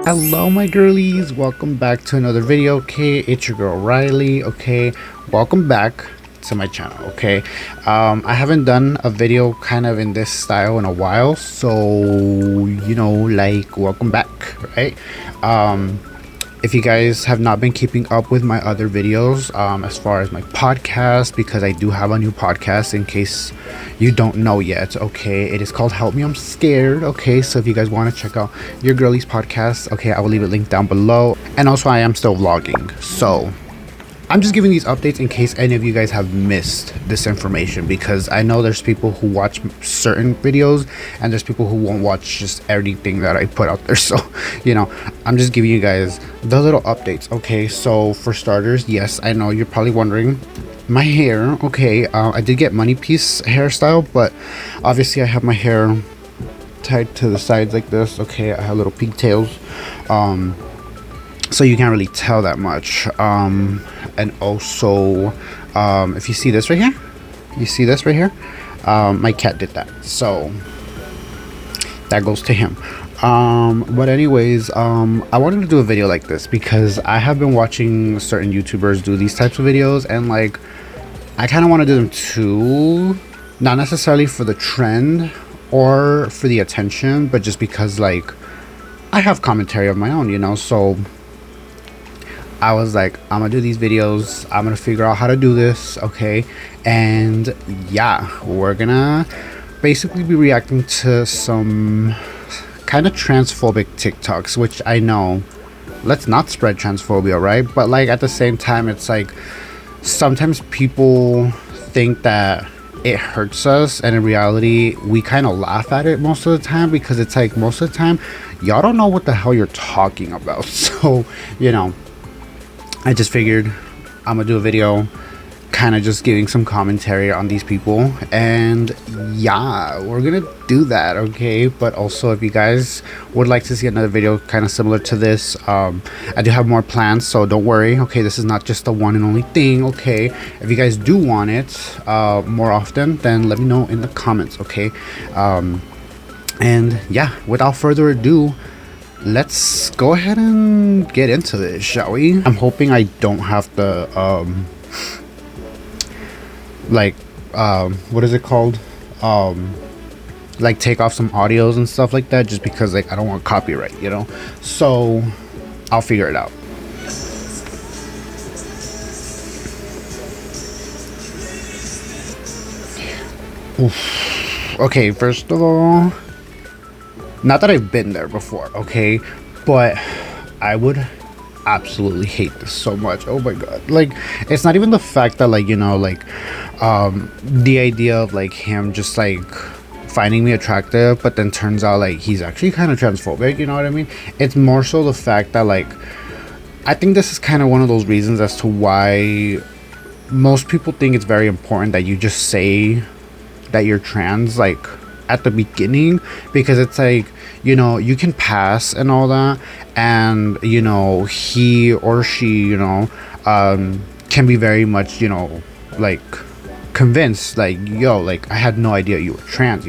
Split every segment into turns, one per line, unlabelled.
Hello my girlies, welcome back to another video. Okay, it's your girl Riley. Okay, welcome back to my channel. Okay, I haven't done a video kind of in this style in a while, so like welcome back, right? If you guys have not been keeping up with my other videos, as far as my podcast, because I do have a new podcast in case you don't know yet. Okay, it is called Help Me I'm Scared. Okay, so if you guys want to check out your girlie's podcast, okay, I will leave a link down below. And also I am still vlogging, so I'm just giving these updates in case any of you guys have missed this information, because I know there's people who watch certain videos and there's people who won't watch just everything that I put out there. So I'm just giving you guys the little updates. Okay, so for starters, yes, I know you're probably wondering my hair. Okay, I did get money piece hairstyle, but obviously I have my hair tied to the sides like this. Okay, I have little pigtails, so you can't really tell that much. And also, if you see this right here, my cat did that, so that goes to him. But anyways, I wanted to do a video like this because I have been watching certain YouTubers do these types of videos, and like I kind of want to do them too, not necessarily for the trend or for the attention, but just because like I have commentary of my own, so I was like, I'm gonna do these videos, I'm gonna figure out how to do this. Okay, and yeah, we're gonna basically be reacting to some kind of transphobic TikToks, which I know, let's not spread transphobia, right? But like at the same time, it's like sometimes people think that it hurts us, and in reality we kind of laugh at it most of the time, because it's like most of the time y'all don't know what the hell you're talking about. So I just figured I'm gonna do a video kind of just giving some commentary on these people, and yeah, we're gonna do that. Okay, but also if you guys would like to see another video kind of similar to this, I do have more plans, so don't worry. Okay, this is not just the one and only thing. Okay, if you guys do want it more often, then let me know in the comments. Okay, and yeah, without further ado, let's go ahead and get into this, shall we? I'm hoping I don't have to what is it called, like take off some audios and stuff like that, just because like I don't want copyright, so I'll figure it out. Oof. Okay, first of all, not that I've been there before, okay, but I would absolutely hate this so much. Oh my god, like it's not even the fact that like the idea of like him just like finding me attractive, but then turns out like he's actually kind of transphobic, you know what I mean? It's more so the fact that like I think this is kind of one of those reasons as to why most people think it's very important that you just say that you're trans like at the beginning, because it's like you can pass and all that, and he or she can be very much like convinced like, yo, like I had no idea you were trans,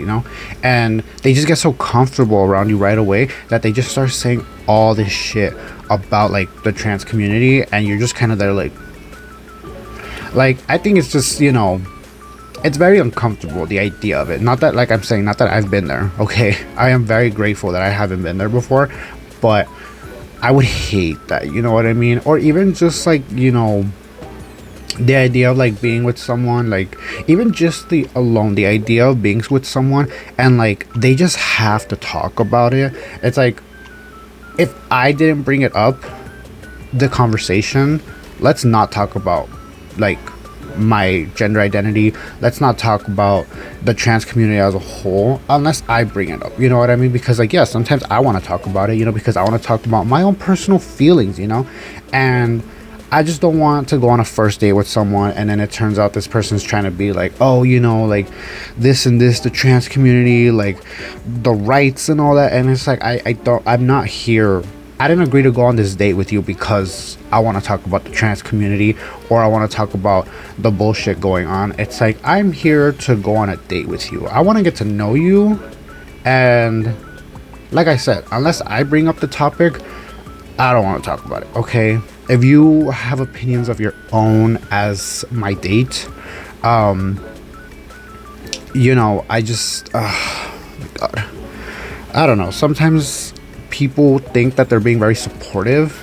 and they just get so comfortable around you right away that they just start saying all this shit about like the trans community, and you're just kind of there like I think it's just it's very uncomfortable, the idea of it. Not that like I'm saying, not that I've been there, okay, I am very grateful that I haven't been there before, but I would hate that, you know what I mean? Or even just like the idea of like being with someone, like even just the idea of being with someone and like they just have to talk about it. It's like, if I didn't bring it up, the conversation, let's not talk about like my gender identity, let's not talk about the trans community as a whole unless I bring it up, you know what I mean? Because like, yeah, sometimes I want to talk about it, because I want to talk about my own personal feelings, and I just don't want to go on a first date with someone and then it turns out this person's trying to be like, oh, like this and this, the trans community, like the rights and all that, and it's like I'm not here. I didn't agree to go on this date with you because I want to talk about the trans community or I want to talk about the bullshit going on. It's like, I'm here to go on a date with you. I want to get to know you, and like I said, unless I bring up the topic, I don't want to talk about it, okay? If you have opinions of your own as my date, you know, I just, my God, I don't know. Sometimes people think that they're being very supportive,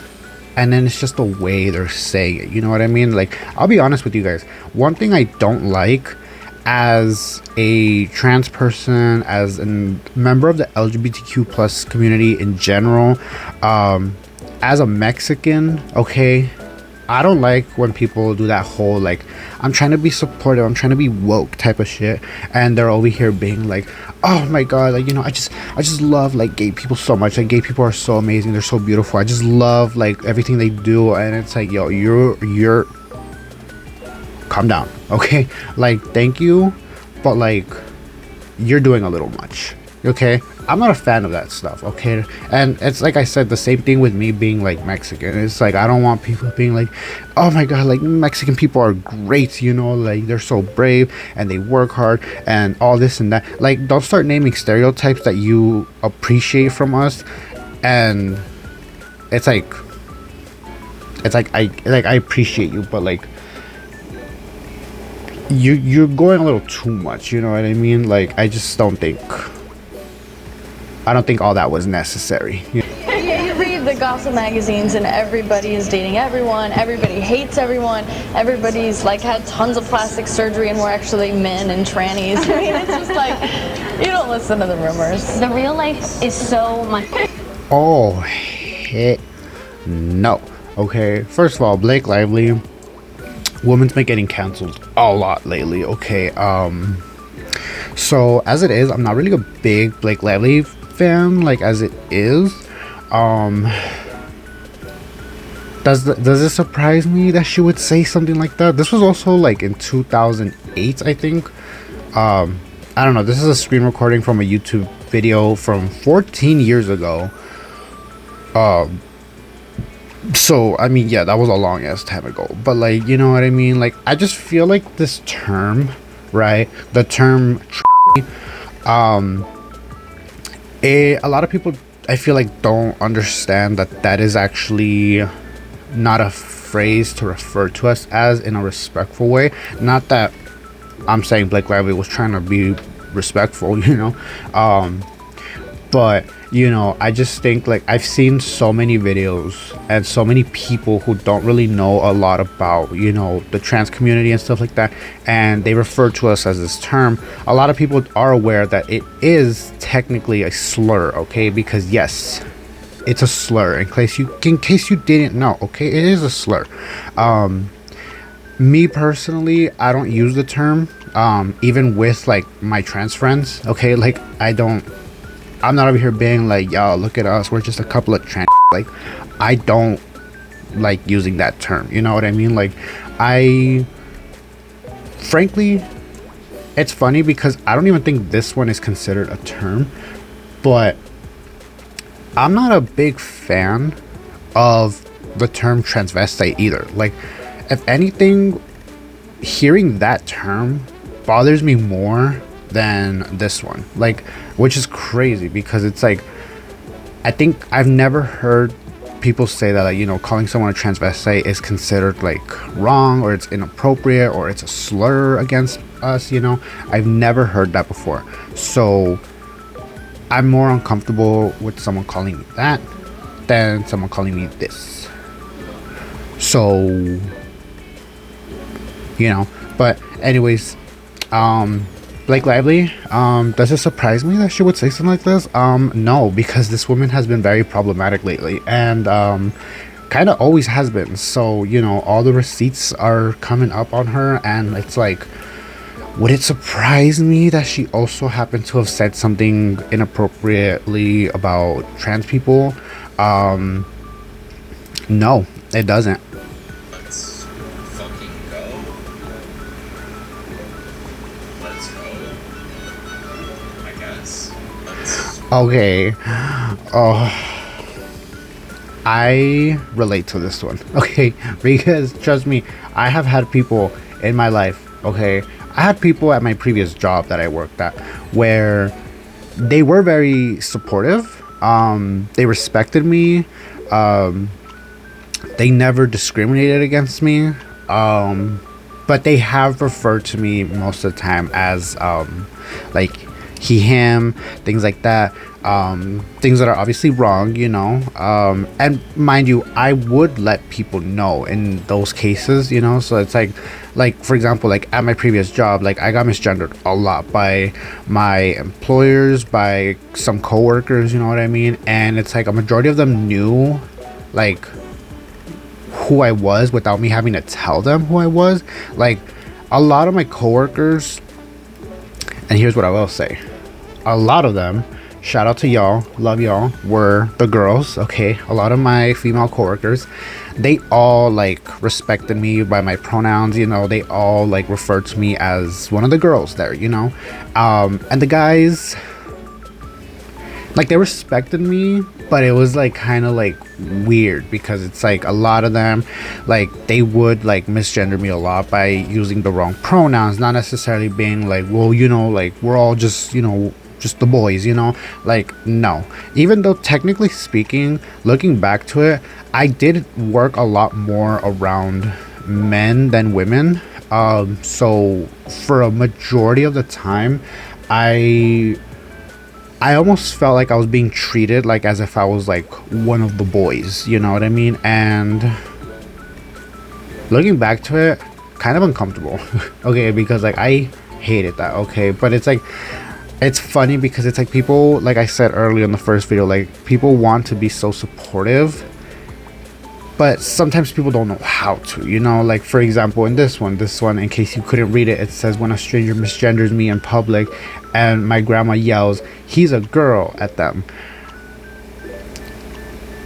and then it's just the way they're saying it. You know what I mean? Like, I'll be honest with you guys. One thing I don't like as a trans person, as a member of the LGBTQ plus community in general, as a Mexican, okay, I don't like when people do that whole like, I'm trying to be supportive, I'm trying to be woke type of shit, and they're over here being like, oh my God, like, you know, I just love like gay people so much. Like, gay people are so amazing, they're so beautiful, I just love like everything they do. And it's like, yo, you're calm down, okay? Like, thank you, but like, you're doing a little much, okay? I'm not a fan of that stuff, okay? And it's like I said, the same thing with me being like Mexican. It's like, I don't want people being like, oh my God, like Mexican people are great, you know, like they're so brave and they work hard and all this and that. Like, don't start naming stereotypes that you appreciate from us. And it's like I appreciate you, but like, you're going a little too much, you know what I mean? Like, I just don't think all that was necessary.
You read the gossip magazines and everybody is dating everyone, everybody hates everyone, everybody's like had tons of plastic surgery and we're actually men and trannies. I mean, it's just like, you don't listen to the rumors.
The real life is so much.
Oh, heck no. Okay, first of all, Blake Lively, women's been getting canceled a lot lately, okay? So as it is, I'm not really a big Blake Lively fan, like, as it is. Does it surprise me that she would say something like that? This was also like in 2008, I think. I don't know, this is a screen recording from a YouTube video from 14 years ago. So I mean, yeah, that was a long ass time ago, but like, you know what I mean? Like, I just feel like this term, right, the term a lot of people, I feel like, don't understand that that is actually not a phrase to refer to us as in a respectful way. Not that I'm saying Blake Lively was trying to be respectful, you know, but you know, I just think, like, I've seen so many videos and so many people who don't really know a lot about, you know, the trans community and stuff like that, and they refer to us as this term. A lot of people are aware that it is technically a slur, okay? Because yes, it's a slur. In case you didn't know, okay, it is a slur. Me personally, I don't use the term, even with like my trans friends, okay? Like, I'm not over here being like, yo, look at us, we're just a couple of trans. Like, I don't like using that term, you know what I mean? Like, frankly, it's funny because I don't even think this one is considered a term, but I'm not a big fan of the term transvestite either. Like, if anything, hearing that term bothers me more than this one, like, which is crazy because it's like, I think I've never heard people say that, like, you know, calling someone a transvestite is considered like wrong, or it's inappropriate, or it's a slur against us, you know. I've never heard that before, so I'm more uncomfortable with someone calling me that than someone calling me this. So, you know, but anyways, Blake Lively, does it surprise me that she would say something like this? No, because this woman has been very problematic lately, and kind of always has been. So, you know, all the receipts are coming up on her, and it's like, would it surprise me that she also happened to have said something inappropriately about trans people? No, it doesn't.
Let's fucking go. Let's go. I guess.
Okay. Oh, I relate to this one. Okay, because trust me, I have had people in my life. Okay, I had people at my previous job that I worked at where they were very supportive, They respected me. They never discriminated against me. But they have referred to me most of the time as like he, him, things like that. Things that are obviously wrong, you know. And mind you, I would let people know in those cases, you know. So it's like for example, like at my previous job, like I got misgendered a lot by my employers, by some coworkers, you know what I mean. And it's like a majority of them knew like who I was without me having to tell them who I was. Like a lot of my coworkers, and here's what I will say, a lot of them, shout out to y'all, love y'all, were the girls. Okay, a lot of my female coworkers, they all like respected me by my pronouns, you know. They all like referred to me as one of the girls there, you know. And the guys, like, they respected me, but it was like kind of like weird because it's like a lot of them, like, they would like misgender me a lot by using the wrong pronouns, not necessarily being like, well, you know, like we're all just, you know, just the boys, you know. Like, no, even though technically speaking, looking back to it, I did work a lot more around men than women. So for a majority of the time, I almost felt like I was being treated like as if I was like one of the boys, you know what I mean? And looking back to it, kind of uncomfortable. Okay, because like I hated that. Okay, but it's like, it's funny because it's like people, like I said earlier in the first video, like people want to be so supportive, but sometimes people don't know how to, you know. Like for example, in this one, in case you couldn't read it, it says, when a stranger misgenders me in public and my grandma yells, "He's a girl," at them.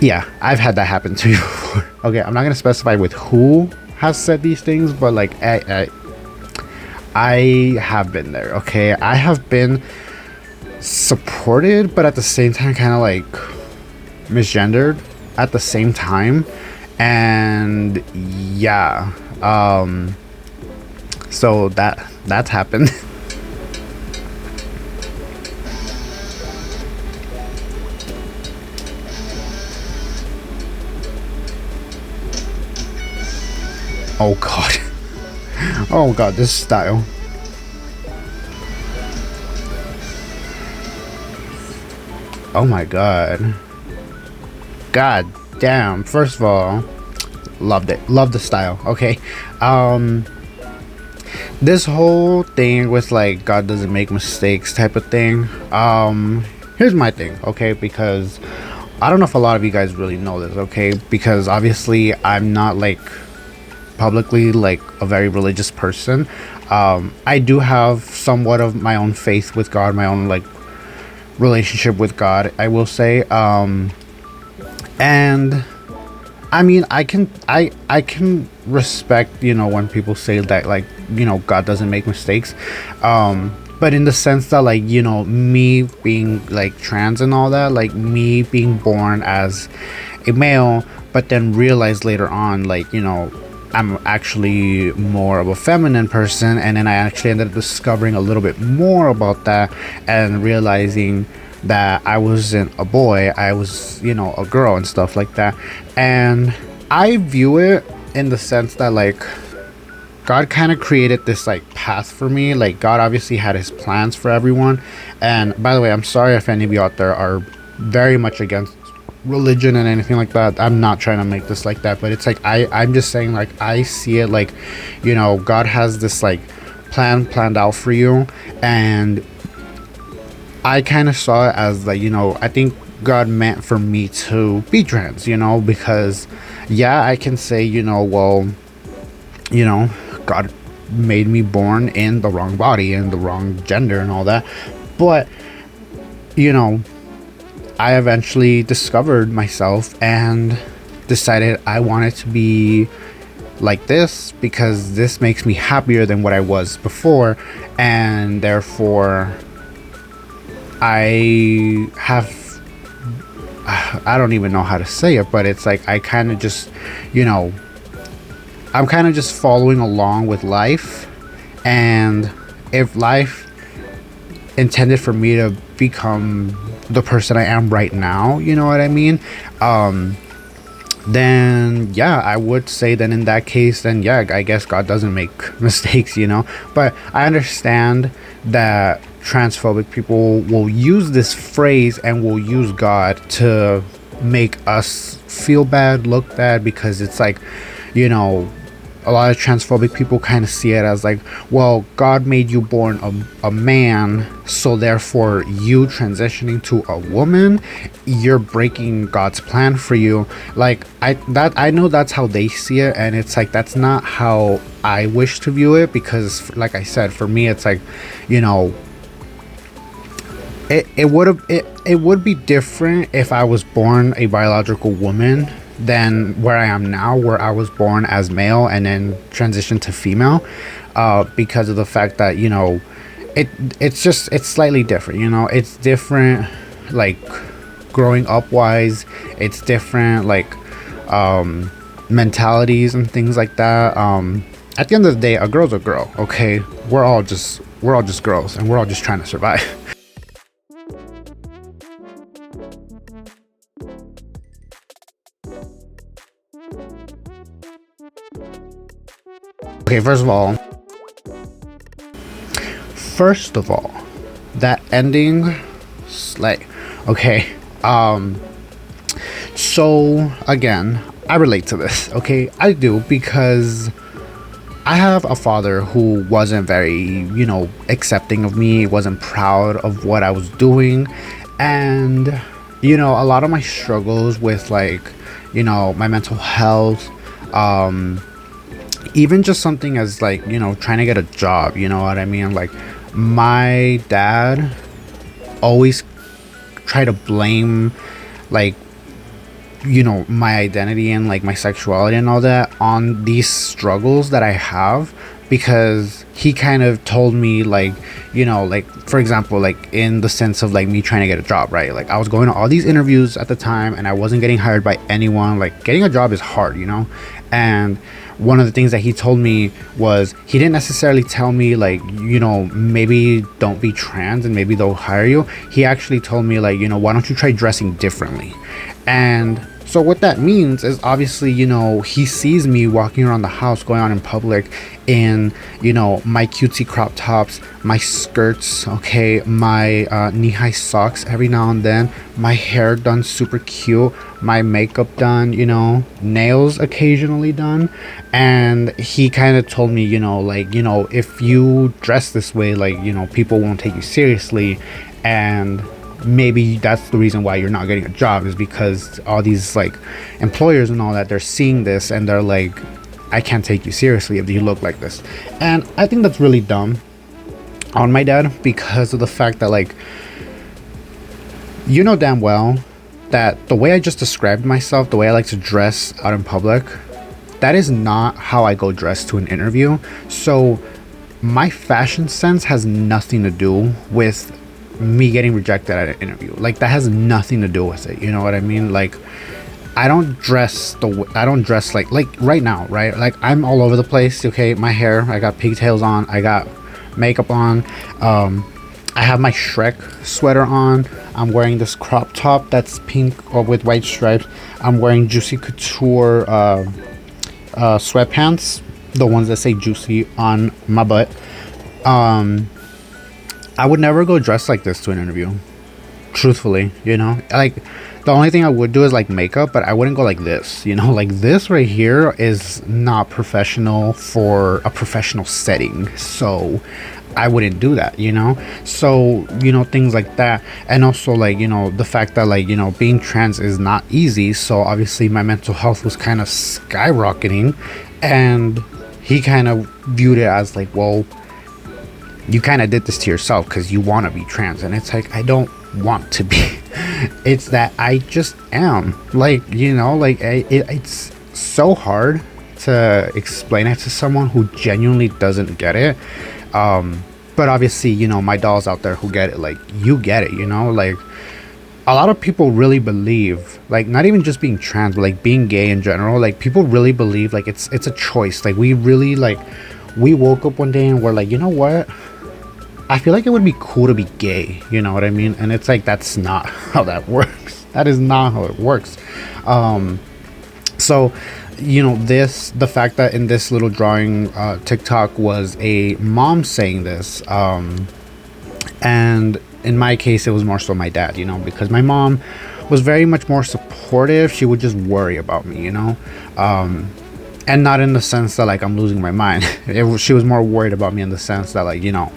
Yeah, I've had that happen to me before. Okay, I'm not gonna specify with who has said these things, but like I have been there. Okay, I have been supported, but at the same time kind of like misgendered at the same time. And yeah, so that's happened. Oh god. Oh god, this style. Oh my god. God damn. First of all, loved it. Loved the style. Okay. This whole thing with like God doesn't make mistakes type of thing. Here's my thing, okay? Because I don't know if a lot of you guys really know this, okay? Because obviously I'm not like publicly like a very religious person. I do have somewhat of my own faith with God, my own like relationship with God, I will say. And I mean, I can respect, you know, when people say that, like, you know, God doesn't make mistakes, but in the sense that, like, you know, me being like trans and all that, like me being born as a male but then realize later on, like, you know, I'm actually more of a feminine person, and then I actually ended up discovering a little bit more about that and realizing that I wasn't a boy, I was, you know, a girl and stuff like that. And I view it in the sense that, like, God kind of created this like path for me. Like, God obviously had his plans for everyone. And by the way, I'm sorry if any of you out there are very much against religion and anything like that. I'm not trying to make this like that, but it's like I'm just saying, like, I see it like, you know, God has this like planned out for you, and I kind of saw it as like, you know, I think God meant for me to be trans, you know, because yeah, I can say, you know, well, you know, God made me born in the wrong body and the wrong gender and all that, but you know, I eventually discovered myself and decided I wanted to be like this because this makes me happier than what I was before, and therefore I don't even know how to say it, but it's like I kind of just, you know, I'm kind of just following along with life, and if life intended for me to become the person I am right now, you know what I mean, then yeah, I would say then in that case, then yeah, I guess God doesn't make mistakes, you know. But I understand that transphobic people will use this phrase and will use God to make us feel bad, look bad, because it's like, you know, a lot of transphobic people kind of see it as like, well, God made you born a man, so therefore you transitioning to a woman, you're breaking God's plan for you. Like I know that's how they see it, and it's like that's not how I wish to view it, because like I said, for me it's like, you know, it would be different if I was born a biological woman than where I am now, where I was born as male and then transitioned to female, because of the fact that, you know, it's slightly different, you know. It's different, like growing up wise, it's different, like mentalities and things like that. At the end of the day, a girl's a girl, okay? We're all just girls, and we're all just trying to survive. Okay, first of all, that ending, slay. Okay, so again, I relate to this, okay? I do, because I have a father who wasn't very, you know, accepting of me, wasn't proud of what I was doing, and, you know, a lot of my struggles with, like, you know, my mental health, even just something as, like, you know, trying to get a job, you know what I mean? Like, my dad always tried to blame, like, you know, my identity and like my sexuality and all that on these struggles that I have, because he kind of told me, like, you know, like, for example, like in the sense of like me trying to get a job, right? Like, I was going to all these interviews at the time and I wasn't getting hired by anyone. Like, getting a job is hard, you know. And one of the things that he told me was, he didn't necessarily tell me, like, you know, maybe don't be trans and maybe they'll hire you. He actually told me, like, you know, why don't you try dressing differently? And so what that means is, obviously, you know, he sees me walking around the house, going out in public in, you know, my cutesy crop tops, my skirts, okay, my knee-high socks every now and then, my hair done super cute, my makeup done, you know, nails occasionally done. And he kind of told me, you know, like, you know, if you dress this way, like, you know, people won't take you seriously, and maybe that's the reason why you're not getting a job, is because all these like employers and all that, they're seeing this and they're like, I can't take you seriously if you look like this. And I think that's really dumb on my dad, because of the fact that, like, you know damn well that the way I just described myself, the way I like to dress out in public, that is not how I go dressed to an interview. So my fashion sense has nothing to do with me getting rejected at an interview. Like, that has nothing to do with it, you know what I mean? Like, I don't dress like right now, right? Like, I'm all over the place, okay? My hair, I got pigtails on, I got makeup on, I have my Shrek sweater on, I'm wearing this crop top that's pink or with white stripes, I'm wearing Juicy Couture sweatpants, the ones that say Juicy on my butt. I would never go dressed like this to an interview, truthfully, you know. Like, the only thing I would do is like makeup, but I wouldn't go like this, you know. Like, this right here is not professional for a professional setting, so I wouldn't do that, you know. So, you know, things like that. And also, like, you know, the fact that, like, you know, being trans is not easy, so obviously my mental health was kind of skyrocketing, and he kind of viewed it as like, well, you kind of did this to yourself because you want to be trans. And it's like, I don't want to be. It's that I just am, like, you know, like, it's so hard to explain it to someone who genuinely doesn't get it. But obviously, you know, my dolls out there who get it, like, you get it, you know. Like, a lot of people really believe, like, not even just being trans, but like being gay in general, like, people really believe like it's a choice. Like, we really, like, we woke up one day and we're like, you know what, I feel like it would be cool to be gay, you know what I mean? And it's like, that's not how that works. That is not how it works. So, you know, the fact that in this little drawing TikTok was a mom saying this, and in my case it was more so my dad, you know, because my mom was very much more supportive. She would just worry about me, you know, and not in the sense that like I'm losing my mind. She was more worried about me in the sense that, like, you know,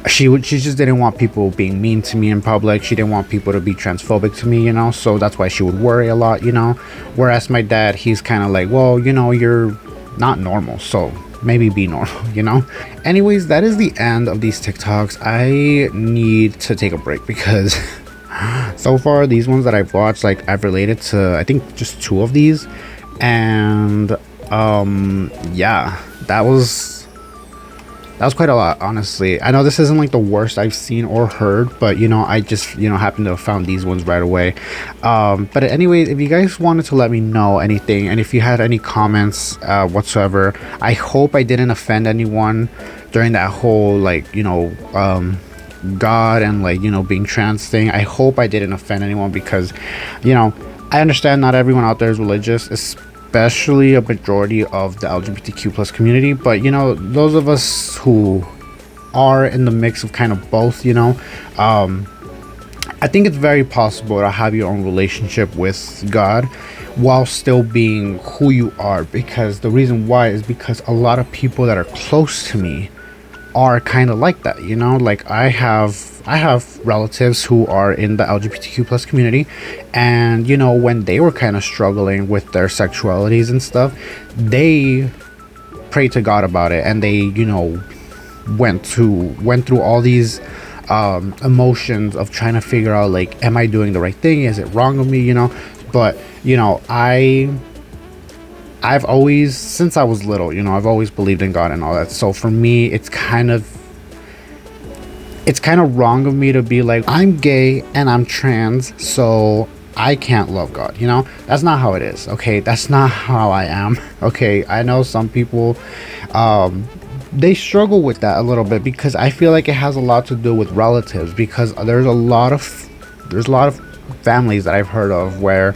she just didn't want people being mean to me in public. She didn't want people to be transphobic to me, you know, so that's why she would worry a lot, you know. Whereas my dad, he's kind of like, well, you know, you're not normal, so maybe be normal, you know. Anyways, that is the end of these TikToks. I need to take a break because so far these ones that I've watched, like, I've related to I think just 2 of these, and yeah, that was quite a lot, honestly. I know this isn't like the worst I've seen or heard, but you know, I just, you know, happened to have found these ones right away. But anyway, if you guys wanted to let me know anything, and if you had any comments whatsoever, I hope I didn't offend anyone during that whole, like, you know, God and, like, you know, being trans thing. I hope I didn't offend anyone because, you know, I understand not everyone out there is religious, especially a majority of the LGBTQ plus community, but you know, those of us who are in the mix of kind of both, you know, I think it's very possible to have your own relationship with God while still being who you are, because the reason why is because a lot of people that are close to me are kind of like that, you know. Like I have relatives who are in the LGBTQ plus community, and you know, when they were kind of struggling with their sexualities and stuff, they prayed to God about it, and they, you know, went through all these emotions of trying to figure out, like, am I doing the right thing, is it wrong of me, you know. But you know, I've always, since I was little, you know, I've always believed in God and all that. So for me, it's kind of wrong of me to be like, I'm gay and I'm trans, so I can't love God, you know. That's not how it is, okay? That's not how I am, okay? I know some people, they struggle with that a little bit, because I feel like it has a lot to do with relatives, because there's a lot of families that I've heard of where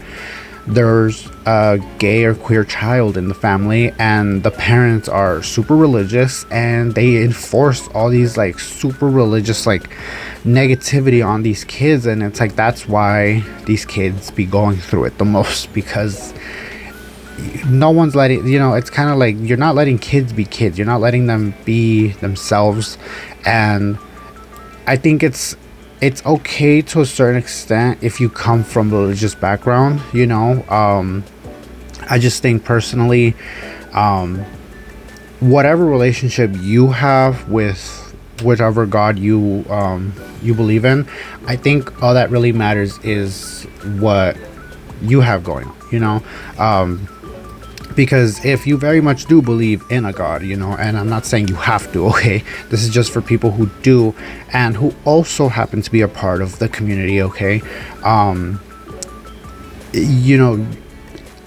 there's a gay or queer child in the family, and the parents are super religious, and they enforce all these like super religious like negativity on these kids, and it's like, that's why these kids be going through it the most, because no one's letting, you know, it's kind of like you're not letting kids be kids, you're not letting them be themselves. And I think it's okay to a certain extent if you come from a religious background, you know. I just think personally, whatever relationship you have with whichever God you believe in, I think all that really matters is what you have going on, you know. Because if you very much do believe in a God, you know, and I'm not saying you have to, okay, this is just for people who do and who also happen to be a part of the community, okay. You know,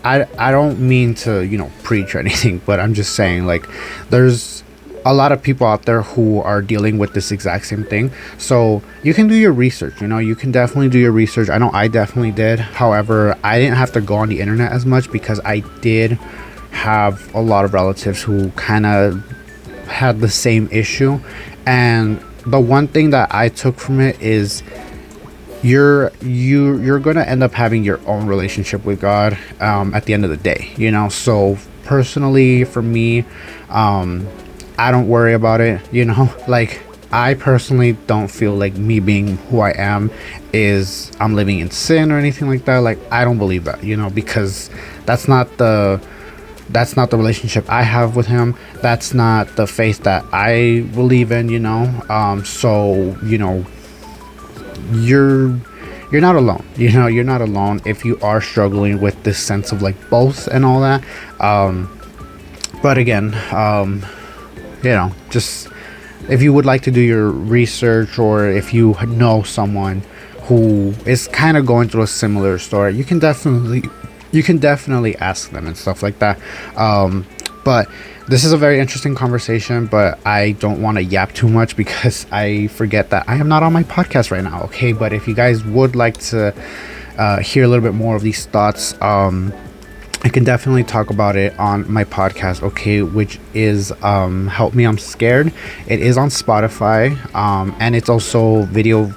I don't mean to, you know, preach or anything, but I'm just saying, like, there's a lot of people out there who are dealing with this exact same thing. So you can do your research, you know, you can definitely do your research. I know I definitely did. However, I didn't have to go on the internet as much, because I did have a lot of relatives who kind of had the same issue. And the one thing that I took from it is you're gonna end up having your own relationship with God at the end of the day, you know. So personally, for me, I don't worry about it, you know. Like, I personally don't feel like me being who I am is I'm living in sin or anything like that. Like, I don't believe that, you know, because that's not the relationship I have with him. That's not the faith that I believe in, you know. So, you know, you're not alone, you know. You're not alone if you are struggling with this sense of like both and all that. But again, you know, just if you would like to do your research, or if you know someone who is kind of going through a similar story, you can definitely ask them and stuff like that. But this is a very interesting conversation, but I don't want to yap too much because I forget that I am not on my podcast right now, okay? But if you guys would like to hear a little bit more of these thoughts, I can definitely talk about it on my podcast, okay, which is Help Me, I'm Scared. It is on Spotify, and it's also video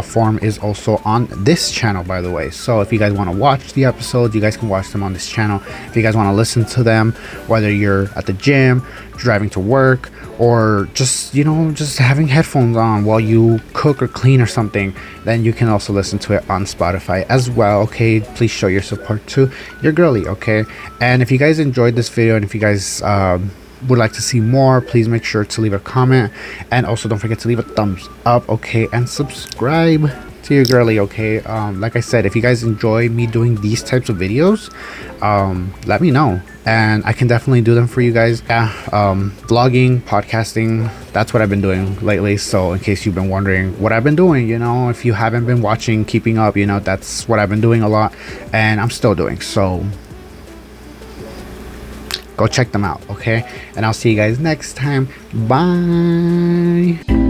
form is also on this channel, by the way. So if you guys want to watch the episodes, you guys can watch them on this channel. If you guys want to listen to them, whether you're at the gym, driving to work, or just, you know, just having headphones on while you cook or clean or something, then you can also listen to it on Spotify as well, okay? Please show your support to your girly, okay? And if you guys enjoyed this video, and if you guys would like to see more, please make sure to leave a comment, and also don't forget to leave a thumbs up, okay? And subscribe to your girly, okay? Like I said, if you guys enjoy me doing these types of videos, let me know, and I can definitely do them for you guys. Vlogging, podcasting, that's what I've been doing lately. So in case you've been wondering what I've been doing, you know, if you haven't been watching, keeping up, you know, that's what I've been doing a lot, and I'm still doing. So go check them out, okay? And I'll see you guys next time. Bye.